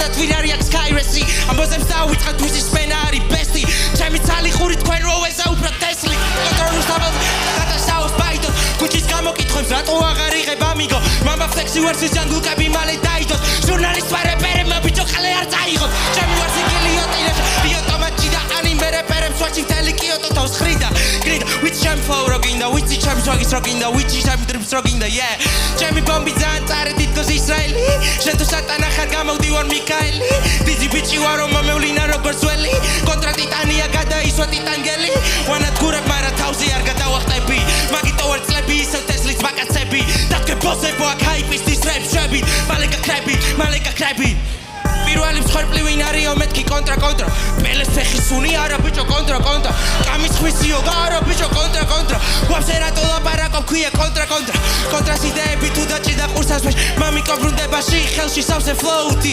ზოგადად ვინ არის აქ Skyresi ამბოზებს დავიწყეთ ვისი სმენა არის ბესტი ჩემი ცალი ხური თქვენ როვეზე უფრო თესლი კონტროლს ამბობ დადასაოს ბაიდოს ქუჩის გამოკითხვებს რატო აღარ იღებ ამიგო მამა ფლექსი ვერსის ჯანგულკები მალე დაიდოს ჟურნალისტ ვერეპერებმა ბიჭო ხალე არ წაიღოს ჩემი ვერსი გილიოტინებს ბიოტომატში და ანიმე რეპერებს ვაჩი მთელი კიოტო თავს ხრიდა გრიდა ვიც ჩემ ფლოუ რო გინდა ვიცი ჩემ ზოგის რო გინდა ვიცი ჩემ დრიპს რო გინდა ჩემი ბომბი ძალიან წარე თითქოს ისრაელი შენ თუ სატანა ხარ გამოვდივარ მიქაელი დიდი ბიჭი ვარ რომ მომევლინა როგორც ველი კონტრა ტიტანია გადაისვა ტიტანგელი ვანადგურებ მარა თავზე არ გადავახტები მაგიტო ვარ წლები ისევ ტესლიც მაკაცები დაგე ბოსებო აქ ჰაიპის დისტრეპშები მალე გაქრები პირველი მსხვერპლი ვინ არისო მეთქი კონტრა პელეს ფეხი სუნი არა ბიჭო კონტრა კამის ხვისიო არა ბიჭო კონტრა ვაფშე რატო ლაპარაკობ ქვია კონტრას იდეები თუ დაჭიდა ყურსას მამიკო ბრუნდებაში ხელში სავსე ფლოუთი